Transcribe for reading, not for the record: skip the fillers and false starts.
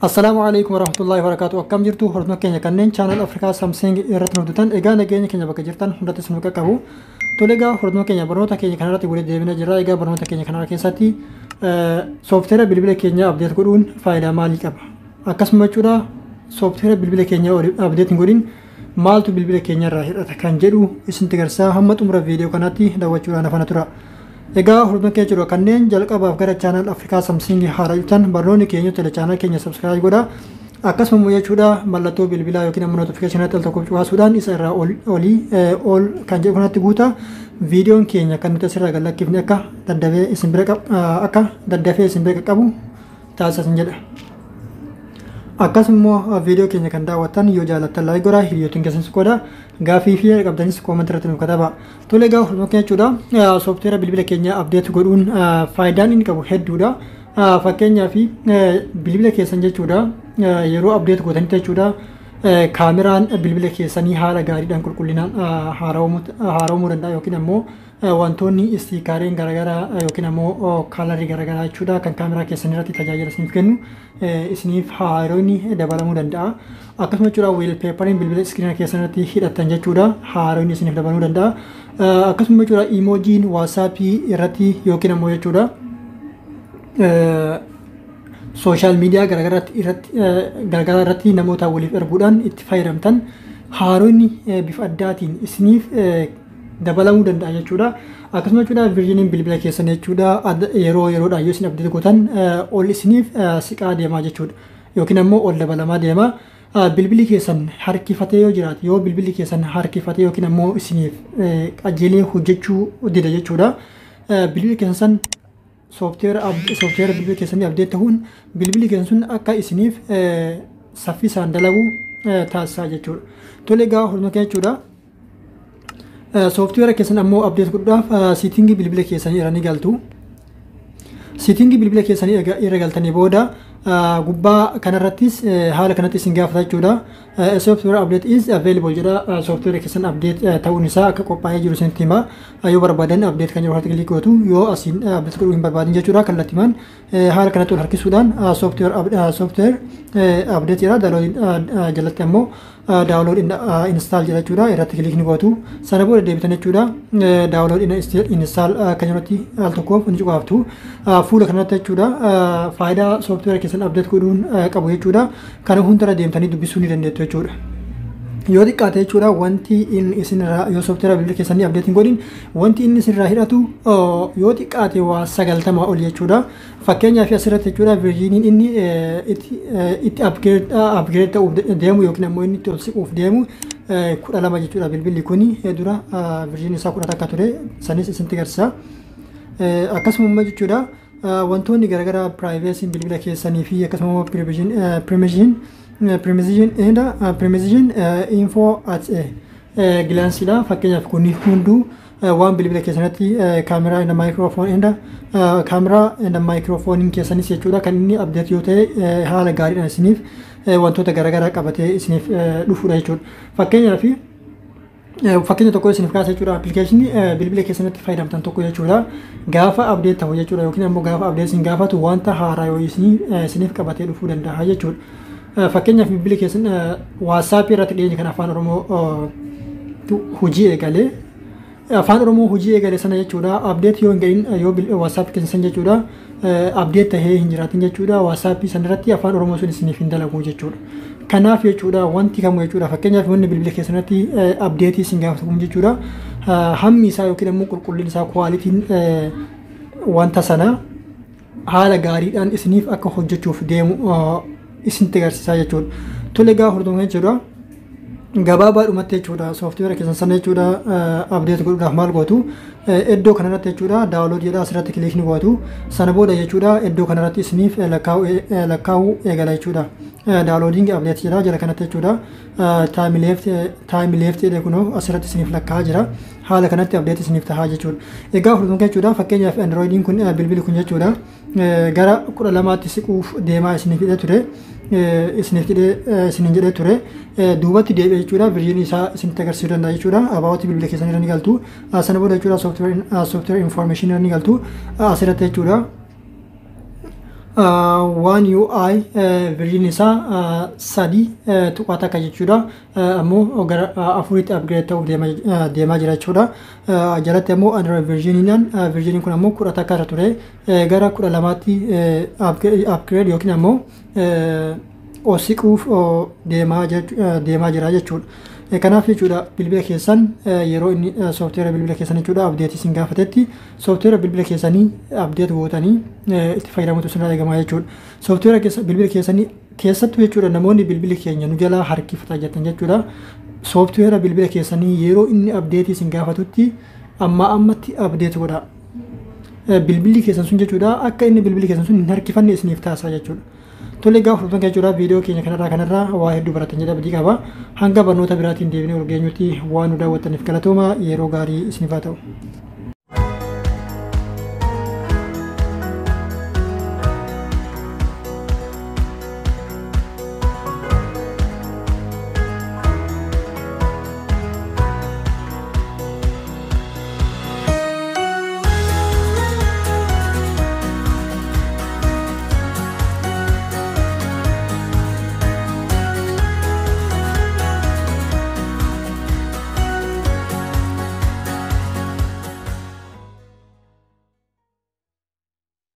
Assalamualaikum warahmatullahi wabarakatuh. Akkam jirtu hordoftoota keenya kanneen channel Afrikaa Samsung irratti nuufdutan egaa nageenya keenya bakka jirtan hundatti isin qaqqabu. Tole egaa hordoftoota keenya barnoota keenya kanarratti walitti deebinee jirra. Egaa barnoota keenya kana keessatti sooftiweera bilbila keenya update godhuun faayidaa maalii qaba? Akkasuma jechuudha sooftiweera bilbila keenya update godhin maaltu bilbila keenya irraa hir'ata kan jedhu isinitti agarsiisa. Hamma xumura viidiyoo kanaatti daawwachuudhaan hafana tura. Egaa hordoftoota keenya jiru kanneen jalqabaaf gara channel Afrikaa Samsung haaraa dhuftan barnoonni keenya tele channel keenya subscribe godha. Akkasuma jechuudha mallattoo bilbilaa yookiin ammoo notification al tokko cufaasuudhaan isa irraa ol kan jedhu kanatti guuta. Viidiyoon keenya kan nuti asirraa gallakkifne akka daddafee isin bira qabu taasisan jedha. Akkasuma viidiyoo keenya kan daawwattan yoo jaallattan like godhaa, hiriyootni keessan godhaa, gaafii fi qabdanis comment irratti nuuf katabaa. Tole egaa hordoftoota keenya jechuudha sooftiweera bilbila keenya update godhuun faayidaan inni qabu hedduudha. Fakkeenyaaf bilbila keessan jechuudha yeroo update gootanitti jechuudha kaameraan bilbila keessanii haala gaariidhaan qulqullinaan haarawamuu danda'a yookiin ammoo wantoonni istiikaareen garaagaraa yookiin ammoo kaalarii garaagaraa jechuudha kan kaameraa keessan irratti tajaajila isiniif kennu isiniif haaroonni dabalamuu danda'a. Akkasuma jechuudha weelpeepariin bilbila iskiriina keessan irratti hidhattan jechuudha haaroonni isiniif dabaluu danda'a. Akkasuma jechuudha imoojiin waatsaappii irratti yookiin ammoo jechuudha sooshaal miidiyaa garaagaraa irratti namoota waliif erguudhaan itti fayyadamtan haaroonni bifa addaatiin isiniif dabalamuu danda'a jechuudha. Akkasuma jechuudha virjiniin bilbila keessan jechuudha yeroodhaan yoo isin update gootan ol isiniif siqaa deemaa jechuudha yookiin ammoo ol dabalamaa deema. Bilbilli keessan harkifatee yoo jiraate yoo bilbilli keessan harkifatee yookiin ammoo isiniif qajeelee hojjechuu dida jechuudha bilbilli keessan sooftiweera bilbila keessanii update ta'uun bilbilli keessan sun akka isiniif saffisaan dalagu taasisaa jechuudha. Tole egaa hordoftoota keenya jechuudha sooftiweera keessan ammoo update godhuudhaaf siitingii bilbila keessanii irra ni galtu. Siitingii bilbila keessanii irra galtanii booda gubbaa kanarrattis haala kanatti isin gaafata jechuudha. Software update is available jedha software keessan update ta'uun isaa akka qophaa'ee jiru isinitti hima. Yoo barbaadan update kan yeroo kilik gootu yoo asiin update godhuu hin barbaadin jechuudha kallattimaan haala kanatti ol harkisuudhaan software update jedha jalatti ammoo download install jedha jechuudha irratti kilik ni gootu. Sana booda deebitan jechuudha download install kan yerootti al tokkoof ni cufaaftu. Fuula kanatti jechuudha faayidaa software keessan update godhuun qabu jechuudha. Kana hundarra deemtanii dubbisuu ni dandeettu jechuudha. Yoo xiqqaate jechuudha wanti inni isinirraa yoo sooftiweera bilbila keessanii update hin godhin wanti inni isinirraa hidhatu yoo xiqqaate waa 90 ol jechuudha. Fakkeenyaaf asirratti jechuudha virjiniin inni itti upgrade ta'uuf deemu yookiin ammoo inni itti ol siquuf deemu 12 jechuudha bilbilli kuni dura virjiniin isaa 10 akka ture sanis isinitti agarsiisa. Akkasuma jechuudha wantoonni garaagaraa privacy bilbila keessanii fi akkasuma precision info at glance dha. Fakkeenyaaf kunni hunduu waan bilbila keessanitti kaameraa and microphone and microphone keessanis jechuudha kan inni update yoo ta'e haala gaariidhaan isiniif wantoota garaagaraa qabatee isiniif dhufuudha jechuudha. Fakkeenya tokko isiniif kaasa jechuudha appilikeeshinii bilbila keessanitti fayyadamtan tokko jechuudha gaafa update ta'u jechuudha yookiin ammoo gaafa update isin gaafatu wanta haaraa yoo isiniif qabatee dhufuu danda'a jechuudha. Fakkeenyaaf bilbila keessan waatsaappii irratti dhiyeenya kan afaan oromoo hojii eegalee sana jechuudha update yoo hin gahin yoo waatsaappii keessan jechuudha update tahee hin jiraatin jechuudha waatsaappii sana irratti afaan oromoo sun isiniif hin dalagu jechuudha. Kanaaf jechuudha wanti kamuu jechuudha fakkeenyaaf wanni bilbila keessanitti update isin gaafatu kun jechuudha hammi isaa yookiin ammoo qulqullinni isaa kwaalitiin wanta sana haala gaariidhaan isiniif akka hojjechuuf deemu isinitti agarsiisaa jechuudha. Tole egaa hordoftoota jechuudha gabaabaadhumatti jechuudha sooftiweera keessan sana jechuudha update godhuudhaaf maal gootu iddoo kanarratti jechuudha download jedha asirratti kilik ni gootu. Sana booda jechuudha iddoo kanarratti isiniif lakkaa'uu eegala jechuudha. Downloading update jedha jala kanatti jechuudha time left jedhe kunoo asirratti isiniif lakkaa'aa jira. Haala kanatti update isiniif tahaa jechuudha. Egaa hordoftoota jechuudha fakkeenyaaf androidiin kun bilbilli kun jechuudha gara 12tti siquuf deemaa isiniif hidhee ture. Isinin jedhee ture duubatti deebi'ee jechuudha virjinii isaa isinitti agarsiisuu danda'a jechuudha. Abaawwatii bilbila keessanii irra ni galtu. Sana booda jechuudha software information irra ni galtu asirratti jechuudha. waan UI version isaa sadii tuqaata akka jechuudha. Ammoo gara afuritti upgrade ta'uuf deemaa jira jechuudha. Jalatti ammoo Android version kun ammoo 10 akka irra ture gara 12tti upgrade yookiin ammoo osiquuf deemaa jira jechuudha. Kanaaf jechuudha bilbila keessan yeroo inni software bilbila keessan jechuudha update isin gaafatetti software bilbila keessanii update gootanii itti fayyadamuutu isin eegamaa jechuudha. Software bilbila keessanii keessattuu jechuudha namoonni bilbili keenya nu jalaa harkifataa jettan jechuudha. Software bilbila keessanii yeroo inni update isin gaafatutti ammatti update godha. Bilbilli keessan sun jechuudha akka inni bilbili keessan sun hin harkifanne isiniif taasisa jechuudha. Tole gaafa fudhatan jechuudha viidiyoo keenya kanarraa waa hedduu baratan jedha abdii qaba. Hanga barnoota biraatiin deebinee ol geenyutti waan nu daawwattaniif galatooma yeroo gaarii isiniif haa ta'u.